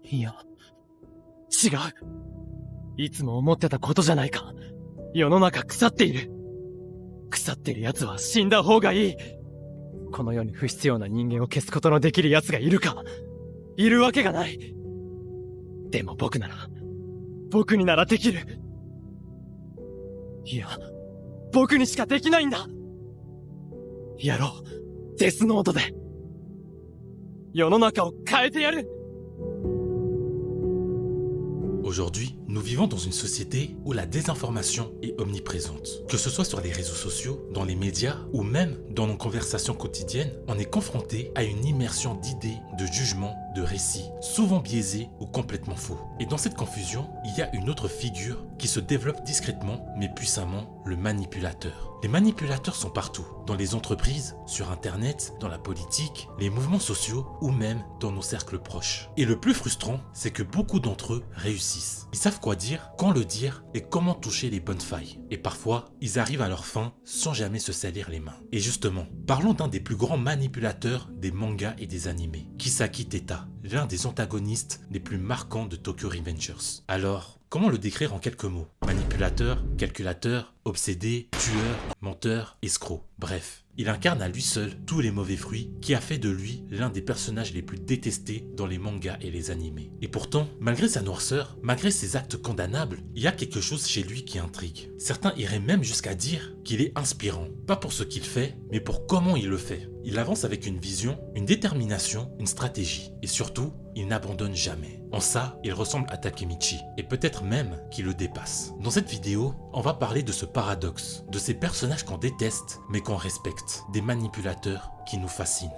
いや、違う。いつも思ってたことじゃないか。世の中腐っている。腐ってる奴は死んだ方がいい。この世に不必要な人間を消すことのできる奴がいるか。いるわけがない。でも僕にならできる。いや、僕にしかできないんだ。やろう。デスノートで。世の中を変えてやる。Aujourd'hui, nous vivons dans une société où la désinformation est omniprésente. Que ce soit sur les réseaux sociaux, dans les médias ou même dans nos conversations quotidiennes, on est confronté à une immersion d'idées, de jugements, de récits, souvent biaisés ou complètement faux. Et dans cette confusion, il y a une autre figure qui se développe discrètement mais puissamment, le manipulateur. Les manipulateurs sont partout, dans les entreprises, sur internet, dans la politique, les mouvements sociaux ou même dans nos cercles proches. Et le plus frustrant, c'est que beaucoup d'entre eux réussissent. Ils savent quoi dire, quand le dire et comment toucher les bonnes failles. Et parfois, ils arrivent à leur fin sans jamais se salir les mains. Et justement, parlons d'un des plus grands manipulateurs des mangas et des animés, Kisaki Teta, l'un des antagonistes les plus marquants de Tokyo Revengers. Alors, comment le décrire en quelques mots? Manipulateur, calculateur, obsédé, tueur, menteur, escroc. Bref, il incarne à lui seul tous les mauvais fruits qui a fait de lui l'un des personnages les plus détestés dans les mangas et les animés. Et pourtant, malgré sa noirceur, malgré ses actes condamnables, il y a quelque chose chez lui qui intrigue. Certains iraient même jusqu'à dire qu'il est inspirant, pas pour ce qu'il fait, mais pour comment il le fait. Il avance avec une vision, une détermination, une stratégie. Et surtout, il n'abandonne jamais. En ça, il ressemble à Takemichi, et peut-être même qu'il le dépasse. Dans cette vidéo, on va parler de ce paradoxe, de ces personnages qu'on déteste, mais qu'on respecte, des manipulateurs qui nous fascinent.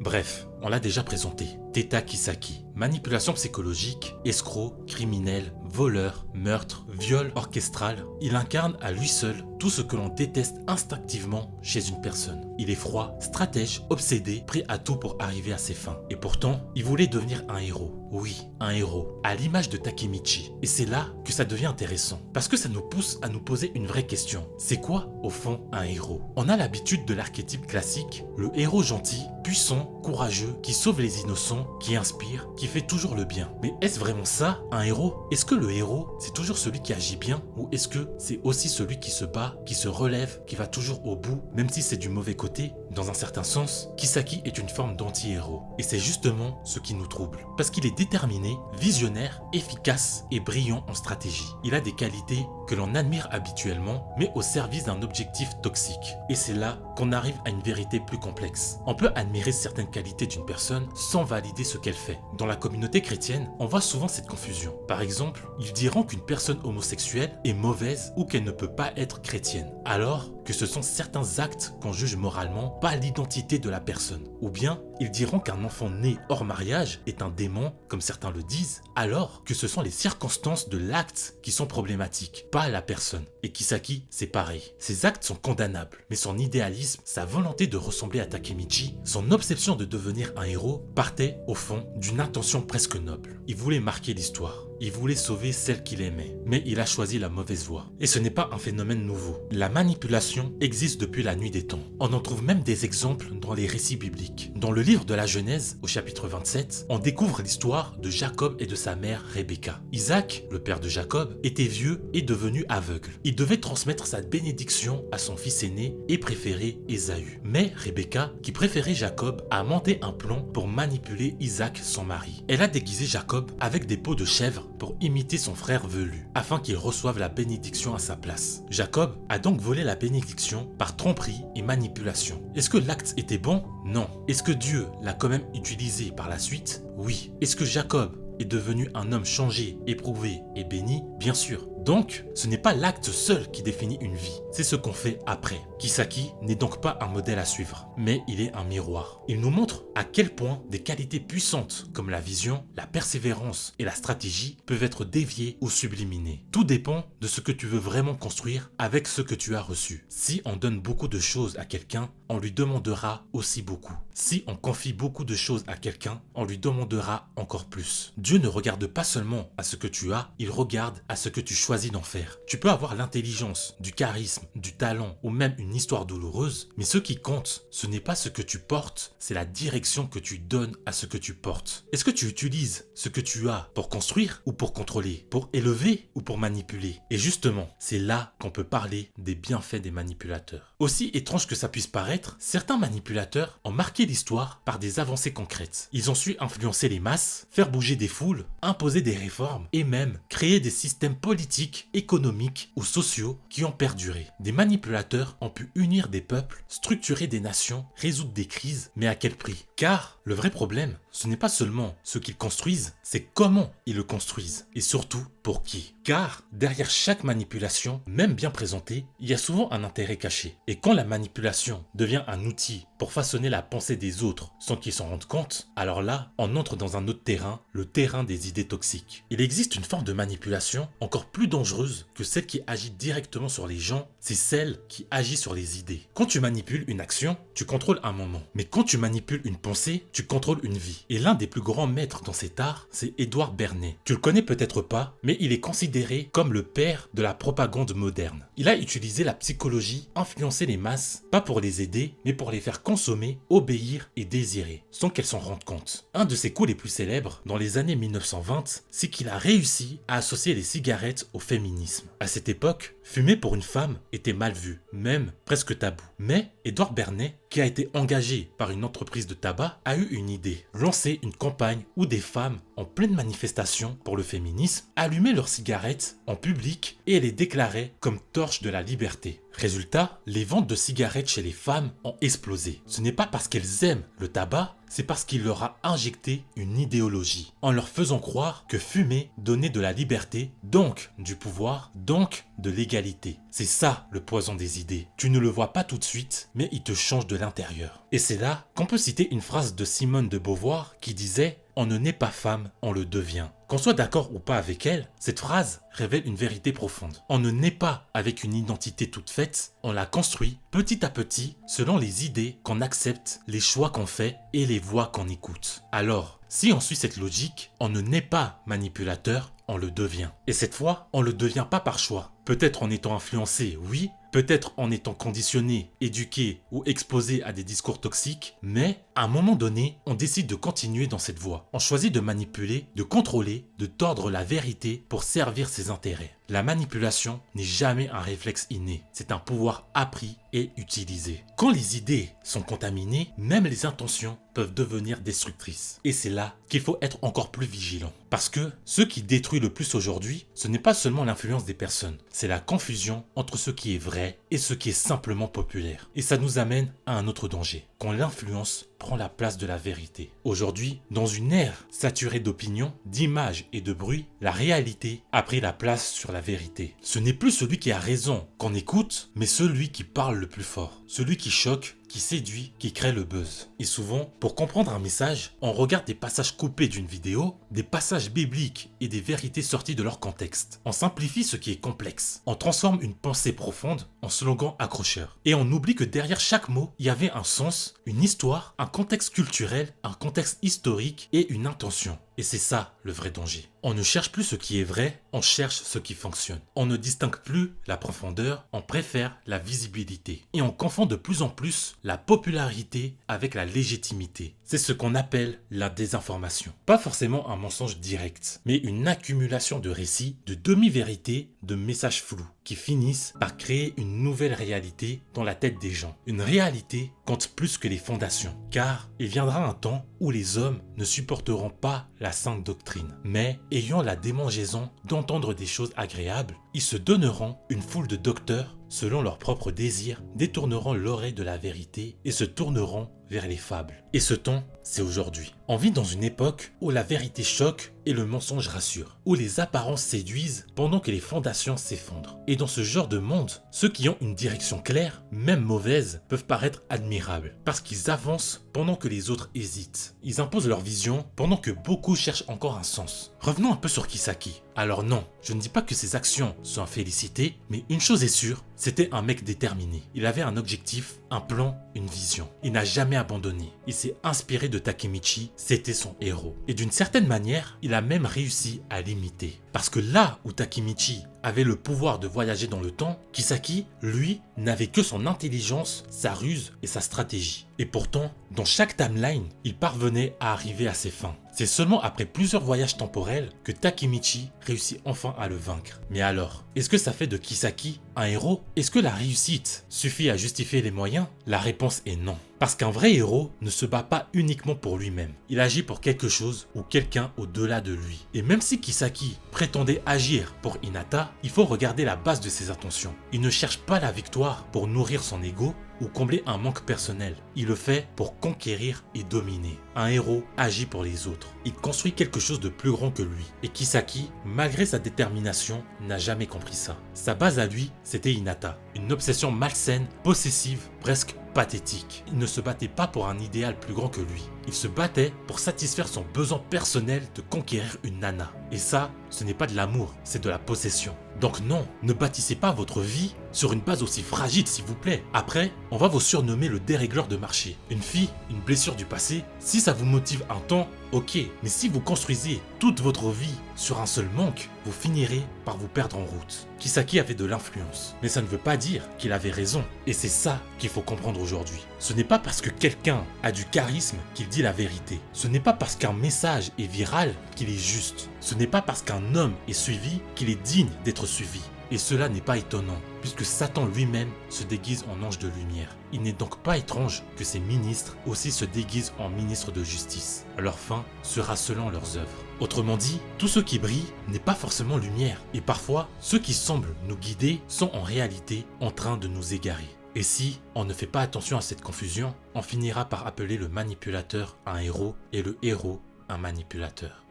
Bref, on l'a déjà présenté. Teta Kisaki, manipulation psychologique, escroc, criminel, voleur, meurtre, viol orchestral. Il incarne à lui seul tout ce que l'on déteste instinctivement chez une personne. Il est froid, stratège, obsédé, prêt à tout pour arriver à ses fins. Et pourtant, il voulait devenir un héros. Oui, un héros, à l'image de Takemichi. Et c'est là que ça devient intéressant, parce que ça nous pousse à nous poser une vraie question. C'est quoi, au fond, un héros? On a l'habitude de l'archétype classique, le héros gentil, puissant, courageux, qui sauve les innocents, qui inspire, qui fait toujours le bien. Mais est-ce vraiment ça, un héros? Est-ce que le héros, c'est toujours celui qui agit bien, ou est-ce que c'est aussi celui qui se bat, qui se relève, qui va toujours au bout, même si c'est du mauvais côté? Dans un certain sens, Kisaki est une forme d'anti-héros. Et c'est justement ce qui nous trouble. Parce qu'il est déterminé, visionnaire, efficace et brillant en stratégie. Il a des qualités que l'on admire habituellement, mais au service d'un objectif toxique. Et c'est là qu'on arrive à une vérité plus complexe. On peut admirer certaines qualités d'une personne sans valider ce qu'elle fait. Dans la communauté chrétienne, on voit souvent cette confusion. Par exemple, ils diront qu'une personne homosexuelle est mauvaise ou qu'elle ne peut pas être chrétienne, alors que ce sont certains actes qu'on juge moralement, pas l'identité de la personne. Ou bien, ils diront qu'un enfant né hors mariage est un démon, comme certains le disent, alors que ce sont les circonstances de l'acte qui sont problématiques, pas la personne. Et Kisaki, c'est pareil. Ses actes sont condamnables, mais son idéalisme, sa volonté de ressembler à Takemichi, son obsession de devenir un héros, partait, au fond, d'une intention presque noble. Il voulait marquer l'histoire. Il voulait sauver celle qu'il aimait, mais il a choisi la mauvaise voie. Et ce n'est pas un phénomène nouveau. La manipulation existe depuis la nuit des temps. On en trouve même des exemples dans les récits bibliques. Dans le livre de la Genèse, au chapitre 27, on découvre l'histoire de Jacob et de sa mère Rebecca. Isaac, le père de Jacob, était vieux et devenu aveugle. Il devait transmettre sa bénédiction à son fils aîné et préféré Ésaü. Mais Rebecca, qui préférait Jacob, a monté un plan pour manipuler Isaac, son mari. Elle a déguisé Jacob avec des peaux de chèvre pour imiter son frère velu, afin qu'il reçoive la bénédiction à sa place. Jacob a donc volé la bénédiction par tromperie et manipulation. Est-ce que l'acte était bon? Non. Est-ce que Dieu l'a quand même utilisé par la suite? Oui. Est-ce que Jacob est devenu un homme changé, éprouvé et béni? Bien sûr. Donc, ce n'est pas l'acte seul qui définit une vie, c'est ce qu'on fait après. Kisaki n'est donc pas un modèle à suivre, mais il est un miroir. Il nous montre à quel point des qualités puissantes comme la vision, la persévérance et la stratégie peuvent être déviées ou subliminées. Tout dépend de ce que tu veux vraiment construire avec ce que tu as reçu. Si on donne beaucoup de choses à quelqu'un, on lui demandera aussi beaucoup. Si on confie beaucoup de choses à quelqu'un, on lui demandera encore plus. Dieu ne regarde pas seulement à ce que tu as, il regarde à ce que tu choisis choisis d'en faire. Tu peux avoir l'intelligence, du charisme, du talent ou même une histoire douloureuse, mais ce qui compte, ce n'est pas ce que tu portes, c'est la direction que tu donnes à ce que tu portes. Est-ce que tu utilises ce que tu as pour construire ou pour contrôler, pour élever ou pour manipuler? Et justement, c'est là qu'on peut parler des bienfaits des manipulateurs. Aussi étrange que ça puisse paraître, certains manipulateurs ont marqué l'histoire par des avancées concrètes. Ils ont su influencer les masses, faire bouger des foules, imposer des réformes et même créer des systèmes politiques, économiques ou sociaux qui ont perduré. Des manipulateurs ont pu unir des peuples, structurer des nations, résoudre des crises, mais à quel prix? Car le vrai problème, ce n'est pas seulement ce qu'ils construisent, c'est comment ils le construisent et surtout pour qui. Car derrière chaque manipulation, même bien présentée, il y a souvent un intérêt caché. Et quand la manipulation devient un outil pour façonner la pensée des autres sans qu'ils s'en rendent compte, alors là, on entre dans un autre terrain, le terrain des idées toxiques. Il existe une forme de manipulation encore plus dangereuse que celle qui agit directement sur les gens, c'est celle qui agit sur les idées. Quand tu manipules une action, tu contrôles un moment. Mais quand tu manipules une pensée, tu contrôles une vie. Et l'un des plus grands maîtres dans cet art, c'est Édouard Bernet. Tu le connais peut-être pas, mais il est considéré comme le père de la propagande moderne. Il a utilisé la psychologie, influencer les masses, pas pour les aider, mais pour les faire consommer, obéir et désirer, sans qu'elles s'en rendent compte. Un de ses coups les plus célèbres, dans les années 1920, c'est qu'il a réussi à associer les cigarettes au féminisme. À cette époque, fumer pour une femme était mal vu, même presque tabou. Mais Édouard Bernet, qui a été engagé par une entreprise de tabac, a eu une idée. Lancer une campagne où des femmes, en pleine manifestation pour le féminisme, allumaient leurs cigarettes en public et les déclaraient comme torches de la liberté. Résultat, les ventes de cigarettes chez les femmes ont explosé. Ce n'est pas parce qu'elles aiment le tabac, c'est parce qu'il leur a injecté une idéologie, en leur faisant croire que fumer donnait de la liberté, donc du pouvoir, donc de l'égalité. C'est ça le poison des idées. Tu ne le vois pas tout de suite, mais il te change de l'intérieur. Et c'est là qu'on peut citer une phrase de Simone de Beauvoir qui disait « On ne naît pas femme, on le devient ». Qu'on soit d'accord ou pas avec elle, cette phrase révèle une vérité profonde. On ne naît pas avec une identité toute faite, on la construit petit à petit selon les idées qu'on accepte, les choix qu'on fait et les voix qu'on écoute. Alors, si on suit cette logique, on ne naît pas manipulateur, on le devient. Et cette fois, on le devient pas par choix. Peut-être en étant influencé, oui, peut-être en étant conditionné, éduqué ou exposé à des discours toxiques, mais à un moment donné, on décide de continuer dans cette voie. On choisit de manipuler, de contrôler, de tordre la vérité pour servir ses intérêts. La manipulation n'est jamais un réflexe inné, c'est un pouvoir appris et utilisé. Quand les idées sont contaminées, même les intentions peuvent devenir destructrices. Et c'est là qu'il faut être encore plus vigilant. Parce que ce qui détruit le plus aujourd'hui, ce n'est pas seulement l'influence des personnes, c'est la confusion entre ce qui est vrai et ce qui est simplement populaire. Et ça nous amène à un autre danger, quand l'influence prend la place de la vérité. Aujourd'hui, dans une ère saturée d'opinions, d'images et de bruit, la réalité a pris la place sur la vérité. Ce n'est plus celui qui a raison qu'on écoute, mais celui qui parle le plus fort, celui qui choque, qui séduit, qui crée le buzz. Et souvent, pour comprendre un message, on regarde des passages coupés d'une vidéo, des passages bibliques et des vérités sorties de leur contexte. On simplifie ce qui est complexe. On transforme une pensée profonde en slogan accrocheur. Et on oublie que derrière chaque mot, il y avait un sens, une histoire, un contexte culturel, un contexte historique et une intention. Et c'est ça le vrai danger. On ne cherche plus ce qui est vrai, on cherche ce qui fonctionne. On ne distingue plus la profondeur, on préfère la visibilité. Et on confond de plus en plus la popularité avec la légitimité. C'est ce qu'on appelle la désinformation. Pas forcément un mensonge direct, mais une accumulation de récits, de demi-vérités, de messages flous, qui finissent par créer une nouvelle réalité dans la tête des gens. Une réalité compte plus que les fondations, car il viendra un temps où les hommes ne supporteront pas la sainte doctrine, mais ayant la démangeaison d'entendre des choses agréables, ils se donneront une foule de docteurs selon leurs propres désirs, détourneront l'oreille de la vérité et se tourneront vers les fables. Et ce temps, c'est aujourd'hui. On vit dans une époque où la vérité choque et le mensonge rassure, où les apparences séduisent pendant que les fondations s'effondrent. Et dans ce genre de monde, ceux qui ont une direction claire, même mauvaise, peuvent paraître admirables, parce qu'ils avancent pendant que les autres hésitent. Ils imposent leur vision pendant que beaucoup cherchent encore un sens. Revenons un peu sur Kisaki. Alors non, je ne dis pas que ses actions sont à féliciter, mais une chose est sûre, c'était un mec déterminé. Il avait un objectif, un plan, une vision. Il n'a jamais abandonné. Il s'est inspiré de Takemichi, c'était son héros. Et d'une certaine manière, il a même réussi à l'imiter. Parce que là où Takemichi avait le pouvoir de voyager dans le temps, Kisaki, lui, n'avait que son intelligence, sa ruse et sa stratégie. Et pourtant, dans chaque timeline, il parvenait à arriver à ses fins. C'est seulement après plusieurs voyages temporels que Takemichi réussit enfin à le vaincre. Mais alors, est-ce que ça fait de Kisaki un héros? Est-ce que la réussite suffit à justifier les moyens? La réponse est non. Parce qu'un vrai héros ne se bat pas uniquement pour lui-même. Il agit pour quelque chose ou quelqu'un au-delà de lui. Et même si Kisaki prétendait agir pour Hinata, il faut regarder la base de ses intentions. Il ne cherche pas la victoire pour nourrir son ego ou combler un manque personnel. Il le fait pour conquérir et dominer. Un héros agit pour les autres. Il construit quelque chose de plus grand que lui. Et Kisaki, malgré sa détermination, n'a jamais compris ça. Sa base à lui, c'était Hinata. Une obsession malsaine, possessive, presque pathétique. Il ne se battait pas pour un idéal plus grand que lui. Il se battait pour satisfaire son besoin personnel de conquérir une nana. Et ça, ce n'est pas de l'amour, c'est de la possession. Donc non, ne bâtissez pas votre vie sur une base aussi fragile s'il vous plaît. Après, on va vous surnommer le dérégleur de marché. Une fille, une blessure du passé, si ça vous motive un temps, ok. Mais si vous construisez toute votre vie sur un seul manque, vous finirez par vous perdre en route. Kisaki avait de l'influence, mais ça ne veut pas dire qu'il avait raison. Et c'est ça qu'il faut comprendre aujourd'hui. Ce n'est pas parce que quelqu'un a du charisme qu'il dit la vérité. Ce n'est pas parce qu'un message est viral qu'il est juste. Ce n'est pas parce qu'un homme est suivi qu'il est digne d'être suivi. Et cela n'est pas étonnant, puisque Satan lui-même se déguise en ange de lumière. Il n'est donc pas étrange que ses ministres aussi se déguisent en ministres de justice. Leur fin sera selon leurs œuvres. Autrement dit, tout ce qui brille n'est pas forcément lumière. Et parfois, ceux qui semblent nous guider sont en réalité en train de nous égarer. Et si on ne fait pas attention à cette confusion, on finira par appeler le manipulateur un héros et le héros un manipulateur.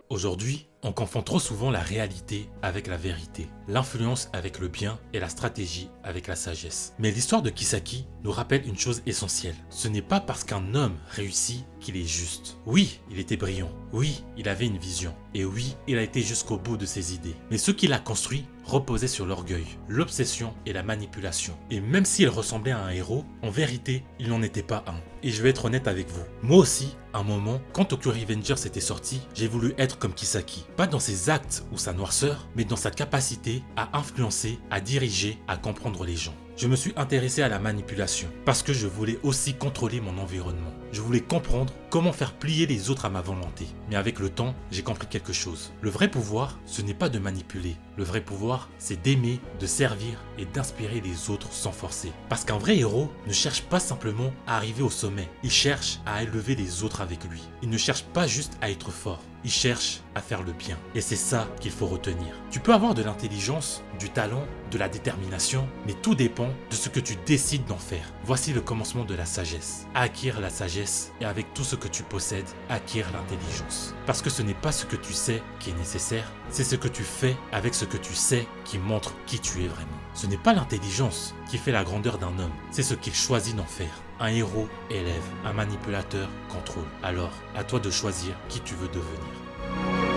Aujourd'hui, on confond trop souvent la réalité avec la vérité, l'influence avec le bien et la stratégie avec la sagesse. Mais l'histoire de Kisaki nous rappelle une chose essentielle. Ce n'est pas parce qu'un homme réussit qu'il est juste. Oui, il était brillant. Oui, il avait une vision. Et oui, il a été jusqu'au bout de ses idées. Mais ce qu'il a construit reposait sur l'orgueil, l'obsession et la manipulation. Et même s'il ressemblait à un héros, en vérité, il n'en était pas un. Et je vais être honnête avec vous. Moi aussi, à un moment, quand Tokyo Revengers était sorti, j'ai voulu être comme Kisaki. Pas dans ses actes ou sa noirceur, mais dans sa capacité à influencer, à diriger, à comprendre les gens. Je me suis intéressé à la manipulation parce que je voulais aussi contrôler mon environnement. Je voulais comprendre comment faire plier les autres à ma volonté. Mais avec le temps, j'ai compris quelque chose. Le vrai pouvoir, ce n'est pas de manipuler. Le vrai pouvoir, c'est d'aimer, de servir et d'inspirer les autres sans forcer. Parce qu'un vrai héros ne cherche pas simplement à arriver au sommet. Il cherche à élever les autres avec lui. Il ne cherche pas juste à être fort. Il cherche à faire le bien. Et c'est ça qu'il faut retenir. Tu peux avoir de l'intelligence, du talent, de la détermination, mais tout dépend de ce que tu décides d'en faire. Voici le commencement de la sagesse. Acquiert la sagesse et avec tout ce que tu possèdes, acquiert l'intelligence. Parce que ce n'est pas ce que tu sais qui est nécessaire, c'est ce que tu fais avec ce que tu sais qui montre qui tu es vraiment. Ce n'est pas l'intelligence qui fait la grandeur d'un homme, c'est ce qu'il choisit d'en faire. Un héros élève, un manipulateur contrôle. Alors, à toi de choisir qui tu veux devenir.